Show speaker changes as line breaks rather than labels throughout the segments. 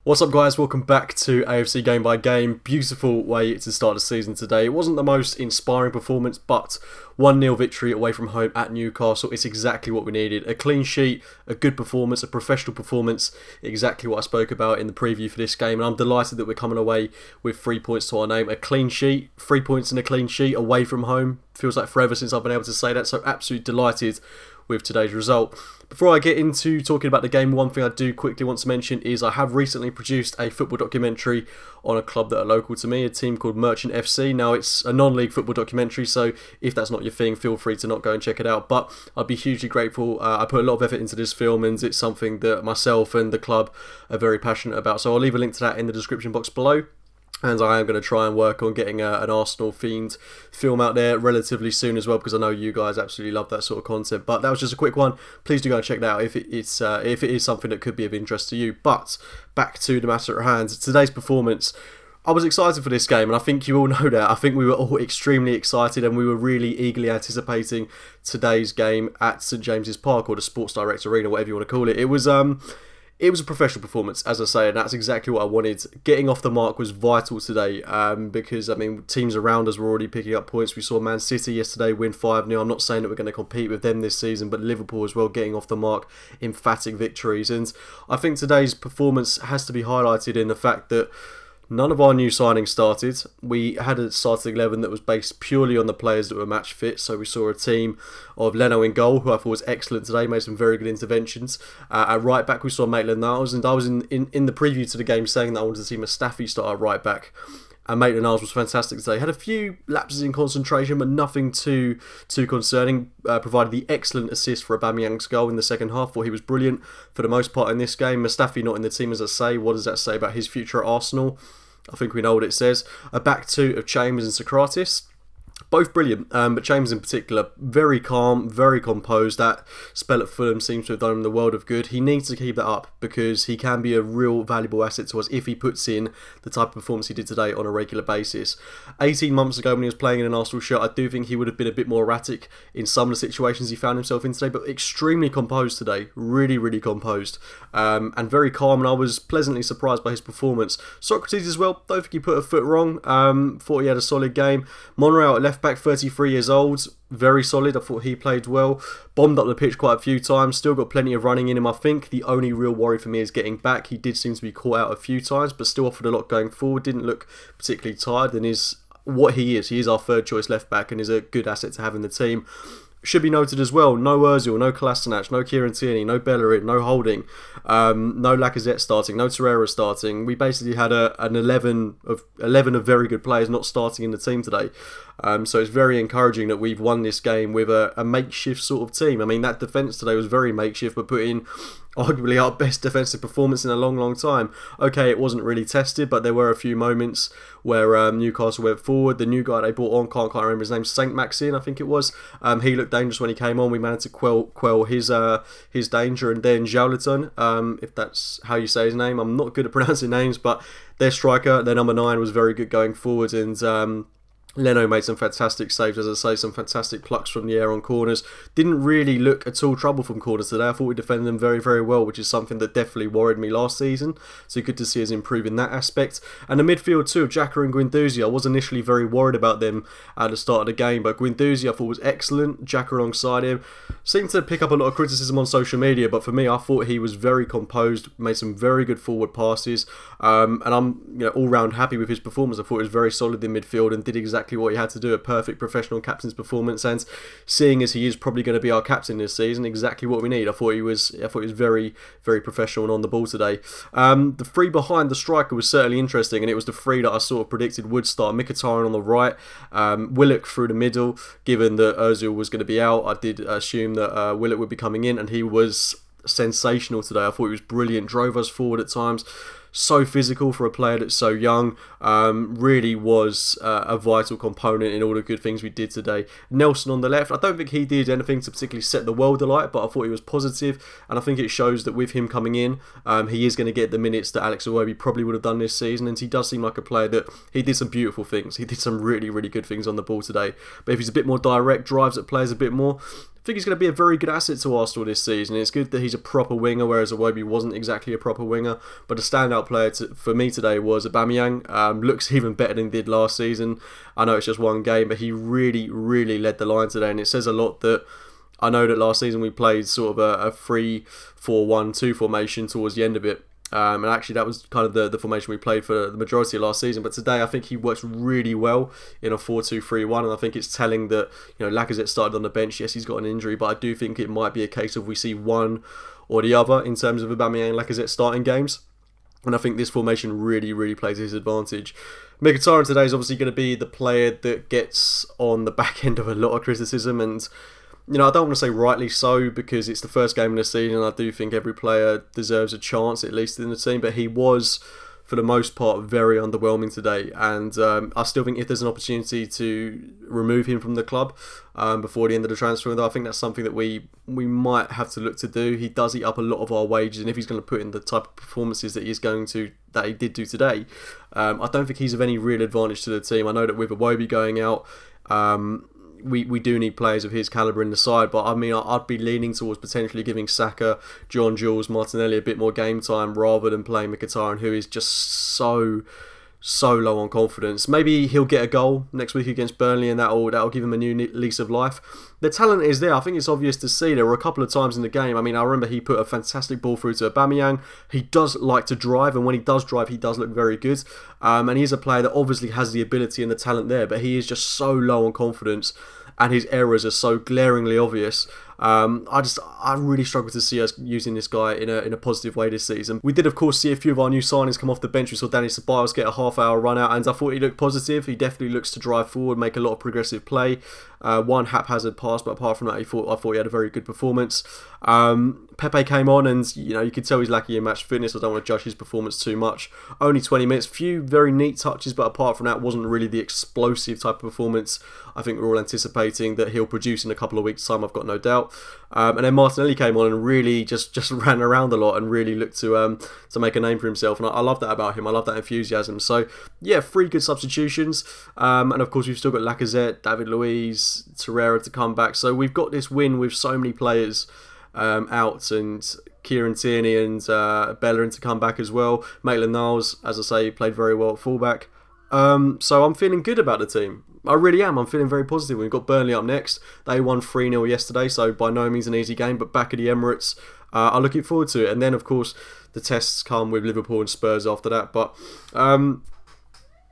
What's up guys, welcome back to AFC Game by Game. Beautiful way to start the season today. It wasn't the most inspiring performance, but 1-0 victory away from home at Newcastle. It's exactly what we needed. A clean sheet, a good performance, a professional performance. Exactly what I spoke about in the preview for this game. And I'm delighted that we're coming away with 3 points to our name. A clean sheet, 3 points in a clean sheet away from home. Feels like forever since I've been able to say that, so absolutely delighted with today's result. Before I get into talking about the game, one thing I do quickly want to mention is I have recently produced a football documentary on a club that are local to me, a team called Merchant FC. Now it's a non-league football documentary, so if that's not your thing, feel free to not go and check it out, but I'd be hugely grateful. I put a lot of effort into this film and it's something that myself and the club are very passionate about, so I'll leave a link to that in the description box below. And I am going to try and work on getting an Arsenal-themed film out there relatively soon as well, because I know you guys absolutely love that sort of content. But that was just a quick one. Please do go and check that out if it is something that could be of interest to you. But back to the matter at hand. Today's performance. I was excited for this game, and I think you all know that. I think we were all extremely excited, and we were really eagerly anticipating today's game at St James's Park, or the Sports Direct Arena, whatever you want to call it. It was a professional performance, as I say, and that's exactly what I wanted. Getting off the mark was vital today, because, I mean, teams around us were already picking up points. We saw Man City yesterday win 5-0. I'm not saying that we're going to compete with them this season, but Liverpool as well getting off the mark, emphatic victories. And I think today's performance has to be highlighted in the fact that none of our new signings started. We had a starting 11 that was based purely on the players that were match fit. So we saw a team of Leno in goal, who I thought was excellent today, made some very good interventions. At right back, we saw Maitland-Niles, and I was in the preview to the game saying that I wanted to see Mustafi start at right back. And Maitland-Niles was fantastic today. Had a few lapses in concentration, but nothing too concerning. Provided the excellent assist for Aubameyang's goal in the second half, where he was brilliant for the most part in this game. Mustafi not in the team, as I say. What does that say about his future at Arsenal? I think we know what it says. A back two of Chambers and Socrates. Both brilliant, but Chambers in particular, very calm, very composed. That spell at Fulham seems to have done him the world of good. He needs to keep that up, because he can be a real valuable asset to us if he puts in the type of performance he did today on a regular basis. 18 months ago when he was playing in an Arsenal shirt, I do think he would have been a bit more erratic in some of the situations he found himself in today, but extremely composed today, really composed, and very calm, and I was pleasantly surprised by his performance. Socrates as well, don't think he put a foot wrong. Thought he had a solid game. Monreal at left back, 33 years old, very solid. I thought he played well. Bombed up the pitch quite a few times, still got plenty of running in him. I think the only real worry for me is getting back. He did seem to be caught out a few times, but still offered a lot going forward. Didn't look particularly tired, and is what he is. He is our third choice left back and is a good asset to have in the team. Should be noted as well, no Ozil, no Kolasinac, no Kieran Tierney, no Bellerin, no Holding, no Lacazette starting, no Torreira starting. We basically had an 11 of very good players not starting in the team today. So it's very encouraging that we've won this game with a makeshift sort of team. I mean, that defence today was very makeshift, but put in arguably our best defensive performance in a long time. Okay, it wasn't really tested, but there were a few moments where Newcastle went forward. The new guy they brought on, can't remember his name, Saint Maxine, I think it was. He looked dangerous when he came on. We managed to quell his danger. And then Joulaton, if that's how you say his name, I'm not good at pronouncing names, but their striker, their number 9, was very good going forward, and Leno made some fantastic saves, as I say, some fantastic plucks from the air on corners. Didn't really look at all trouble from corners today. I thought we defended them very well, which is something that definitely worried me last season. So good to see us improve in that aspect. And the midfield too of Xhaka and Guendouzi. I was initially very worried about them at the start of the game, but Guendouzi I thought was excellent. Xhaka alongside him seemed to pick up a lot of criticism on social media, but for me I thought he was very composed, made some very good forward passes, and I'm all round happy with his performance. I thought he was very solid in midfield and did exactly what he had to do, a perfect professional captain's performance, and seeing as he is probably going to be our captain this season, exactly what we need. I thought he was very professional and on the ball today. The three behind the striker was certainly interesting, and it was the three that I sort of predicted would start. Mkhitaryan on the right, Willock through the middle. Given that Ozil was going to be out, I did assume that Willock would be coming in, and he was sensational today. I thought he was brilliant, drove us forward at times. So physical for a player that's so young. Really was a vital component in all the good things we did today. Nelson on the left, I don't think he did anything to particularly set the world alight, but I thought he was positive, and I think it shows that with him coming in, he is going to get the minutes that Alex Iwobi probably would have done this season, and he does seem like a player that he did some beautiful things. He did some really good things on the ball today, but if he's a bit more direct, drives at players a bit more, I think he's going to be a very good asset to Arsenal this season. It's good that he's a proper winger, whereas Iwobi wasn't exactly a proper winger, but a standout standout player for me today was Aubameyang. Looks even better than he did last season. I know it's just one game, but he really, really led the line today, and it says a lot that I know that last season we played sort of a 3-4-1-2 formation towards the end of it. And actually that was kind of the formation we played for the majority of last season. But today I think he works really well in a 4-2-3-1, and I think it's telling that, you know, Lacazette started on the bench. Yes, he's got an injury, but I do think it might be a case of we see one or the other in terms of Aubameyang and Lacazette starting games. And I think this formation really, really plays his advantage. Mkhitaryan today is obviously going to be the player that gets on the back end of a lot of criticism, and you know, I don't want to say rightly so, because it's the first game of the season. I do think every player deserves a chance, at least in the team. But he was, for the most part, very underwhelming today. And I still think if there's an opportunity to remove him from the club before the end of the transfer window, I think that's something that we might have to look to do. He does eat up a lot of our wages, and if he's going to put in the type of performances that he did do today, I don't think he's of any real advantage to the team. I know that with Iwobi going out, we do need players of his calibre in the side, but I mean, I'd be leaning towards potentially giving Saka, John Jules, Martinelli a bit more game time rather than playing Mkhitaryan, who is just so low on confidence. Maybe he'll get a goal next week against Burnley, and that'll give him a new lease of life. The talent is there. I think it's obvious to see. There were a couple of times in the game. I mean, I remember he put a fantastic ball through to Aubameyang. He does like to drive, and when he does drive, he does look very good. And he's a player that obviously has the ability and the talent there, but he is just so low on confidence, and his errors are so glaringly obvious. I really struggle to see us using this guy in a positive way this season. We did, of course, see a few of our new signings come off the bench. We saw Danny Ceballos get a half-hour run out, and I thought he looked positive. He definitely looks to drive forward, make a lot of progressive play. One haphazard pass, but apart from that, I thought he had a very good performance. Pepe came on, and you could tell he's lacking in match fitness. I don't want to judge his performance too much. Only 20 minutes, few very neat touches, but apart from that, wasn't really the explosive type of performance I think we're all anticipating that he'll produce in a couple of weeks' time. I've got no doubt. And then Martinelli came on and really just ran around a lot and really looked to make a name for himself. And I love that about him. I love that enthusiasm. So yeah, 3 good substitutions. And of course we've still got Lacazette, David Luiz, Torreira to come back. So we've got this win with so many players out, and Kieran Tierney and Bellerin to come back as well. Maitland-Niles, as I say, played very well at fullback. So I'm feeling good about the team. I really am. I'm feeling very positive. We've got Burnley up next. They won 3-0 yesterday, so by no means an easy game, but back at the Emirates, I'm looking forward to it. And then, of course, the tests come with Liverpool and Spurs after that. But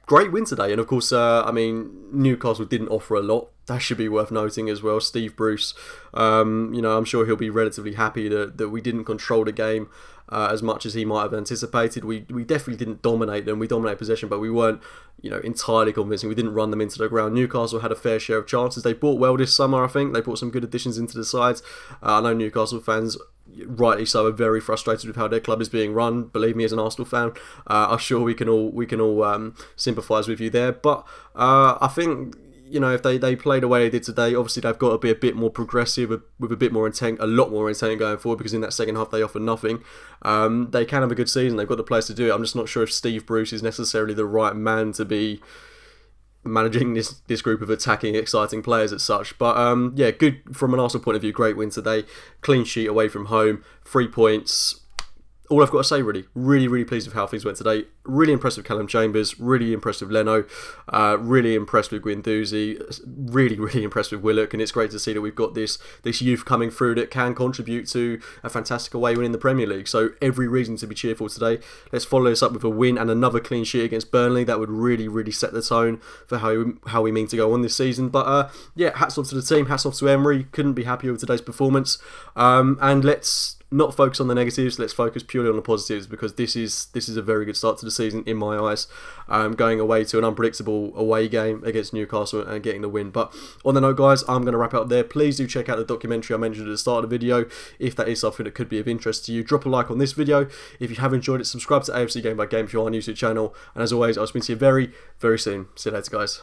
great win today. And, of course, I mean, Newcastle didn't offer a lot. That should be worth noting as well. Steve Bruce, I'm sure he'll be relatively happy that we didn't control the game as much as he might have anticipated. We definitely didn't dominate them. We dominated possession, but we weren't entirely convincing. We didn't run them into the ground. Newcastle had a fair share of chances. They bought well this summer, I think. They brought some good additions into the sides. I know Newcastle fans, rightly so, are very frustrated with how their club is being run. Believe me, as an Arsenal fan, I'm sure we can all sympathise with you there. But I think, if they play the way they did today, obviously they've got to be a bit more progressive, with a bit more intent, a lot more intent going forward, because in that second half they offered nothing. They can have a good season. They've got the players to do it. I'm just not sure if Steve Bruce is necessarily the right man to be managing this group of attacking, exciting players as such. But yeah, good from an Arsenal point of view. Great win today. Clean sheet away from home. 3 points. All I've got to say, really pleased with how things went today. Really impressed with Callum Chambers, really impressed with Leno, really impressed with Guendouzi, really impressed with Willock, and it's great to see that we've got this youth coming through that can contribute to a fantastic away win in the Premier League. So every reason to be cheerful today. Let's follow this up with a win and another clean sheet against Burnley. That would really set the tone for how we mean to go on this season. But yeah, hats off to the team, hats off to Emery. Couldn't be happier with today's performance. And let's not focus on the negatives. Let's focus purely on the positives, because this is a very good start to the season in my eyes. Going away to an unpredictable away game against Newcastle and getting the win. But on the note, guys, I'm going to wrap up there. Please do check out the documentary I mentioned at the start of the video if that is something that could be of interest to you. Drop a like on this video if you have enjoyed it. Subscribe to AFC Game by Game if you're on our YouTube channel. And as always, I'll speak to you very soon. See you later, guys.